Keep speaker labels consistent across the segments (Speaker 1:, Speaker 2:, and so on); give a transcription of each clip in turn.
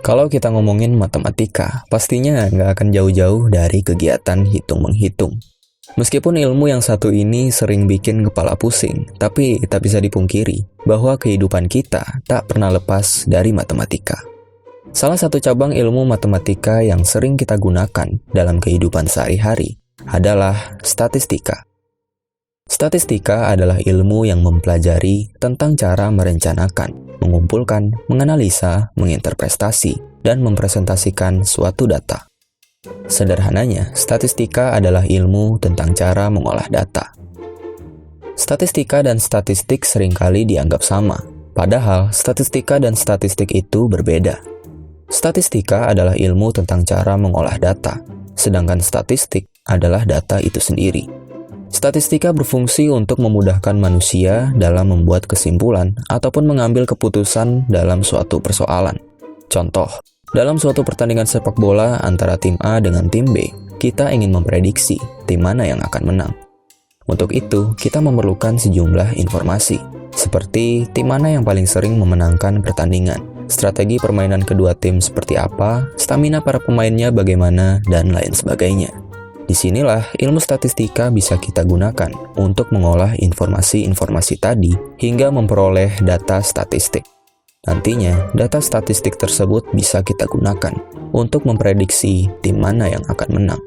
Speaker 1: Kalau kita ngomongin matematika, pastinya nggak akan jauh-jauh dari kegiatan hitung-menghitung. Meskipun ilmu yang satu ini sering bikin kepala pusing, tapi tak bisa dipungkiri bahwa kehidupan kita tak pernah lepas dari matematika. Salah satu cabang ilmu matematika yang sering kita gunakan dalam kehidupan sehari-hari adalah statistika. Statistika adalah ilmu yang mempelajari tentang cara merencanakan, mengumpulkan, menganalisa, menginterpretasi, dan mempresentasikan suatu data. Sederhananya, statistika adalah ilmu tentang cara mengolah data. Statistika dan statistik seringkali dianggap sama, padahal statistika dan statistik itu berbeda. Statistika adalah ilmu tentang cara mengolah data, sedangkan statistik adalah data itu sendiri. Statistika berfungsi untuk memudahkan manusia dalam membuat kesimpulan ataupun mengambil keputusan dalam suatu persoalan. Contoh, dalam suatu pertandingan sepak bola antara tim A dengan tim B, kita ingin memprediksi tim mana yang akan menang. Untuk itu, kita memerlukan sejumlah informasi, seperti tim mana yang paling sering memenangkan pertandingan, strategi permainan kedua tim seperti apa, stamina para pemainnya bagaimana, dan lain sebagainya. Disinilah ilmu statistika bisa kita gunakan untuk mengolah informasi-informasi tadi hingga memperoleh data statistik. Nantinya, data statistik tersebut bisa kita gunakan untuk memprediksi tim mana yang akan menang.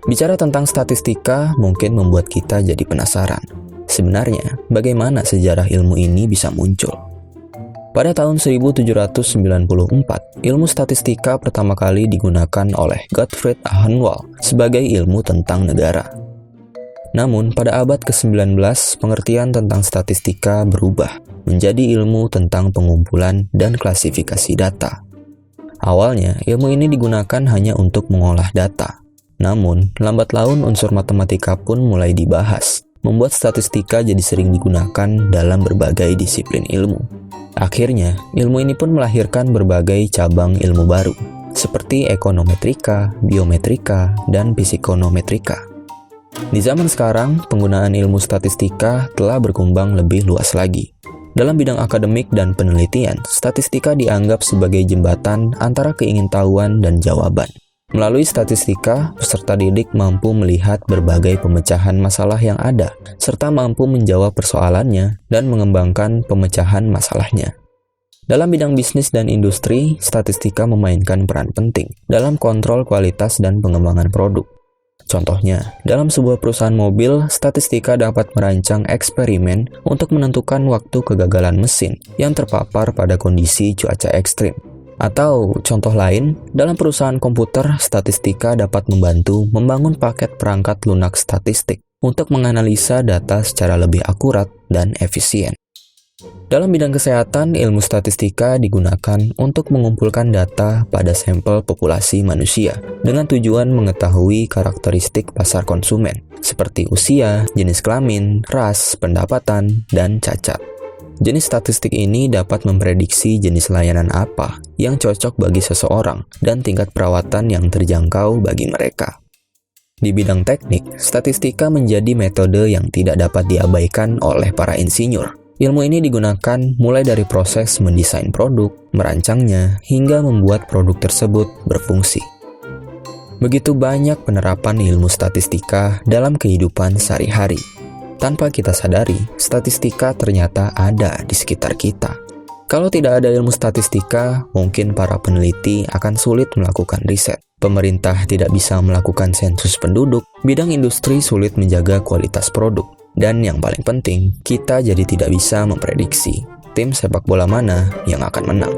Speaker 1: Bicara tentang statistika mungkin membuat kita jadi penasaran. Sebenarnya, bagaimana sejarah ilmu ini bisa muncul? Pada tahun 1794, ilmu statistika pertama kali digunakan oleh Gottfried Hohenwald sebagai ilmu tentang negara. Namun, pada abad ke-19, pengertian tentang statistika berubah menjadi ilmu tentang pengumpulan dan klasifikasi data. Awalnya, ilmu ini digunakan hanya untuk mengolah data. Namun, lambat laun unsur matematika pun mulai dibahas, membuat statistika jadi sering digunakan dalam berbagai disiplin ilmu. Akhirnya, ilmu ini pun melahirkan berbagai cabang ilmu baru, seperti ekonometrika, biometrika, dan psikonometrika. Di zaman sekarang, penggunaan ilmu statistika telah berkembang lebih luas lagi. Dalam bidang akademik dan penelitian, statistika dianggap sebagai jembatan antara keingintahuan dan jawaban. Melalui statistika, peserta didik mampu melihat berbagai pemecahan masalah yang ada, serta mampu menjawab persoalannya dan mengembangkan pemecahan masalahnya. Dalam bidang bisnis dan industri, statistika memainkan peran penting dalam kontrol kualitas dan pengembangan produk. Contohnya, dalam sebuah perusahaan mobil, statistika dapat merancang eksperimen untuk menentukan waktu kegagalan mesin yang terpapar pada kondisi cuaca ekstrim. Atau contoh lain, dalam perusahaan komputer, statistika dapat membantu membangun paket perangkat lunak statistik untuk menganalisa data secara lebih akurat dan efisien. Dalam bidang kesehatan, ilmu statistika digunakan untuk mengumpulkan data pada sampel populasi manusia dengan tujuan mengetahui karakteristik pasar konsumen, seperti usia, jenis kelamin, ras, pendapatan, dan cacat. Jenis statistik ini dapat memprediksi jenis layanan apa yang cocok bagi seseorang dan tingkat perawatan yang terjangkau bagi mereka. Di bidang teknik, statistika menjadi metode yang tidak dapat diabaikan oleh para insinyur. Ilmu ini digunakan mulai dari proses mendesain produk, merancangnya, hingga membuat produk tersebut berfungsi. Begitu banyak penerapan ilmu statistika dalam kehidupan sehari-hari. Tanpa kita sadari, statistika ternyata ada di sekitar kita. Kalau tidak ada ilmu statistika, mungkin para peneliti akan sulit melakukan riset. Pemerintah tidak bisa melakukan sensus penduduk, bidang industri sulit menjaga kualitas produk. Dan yang paling penting, kita jadi tidak bisa memprediksi tim sepak bola mana yang akan menang.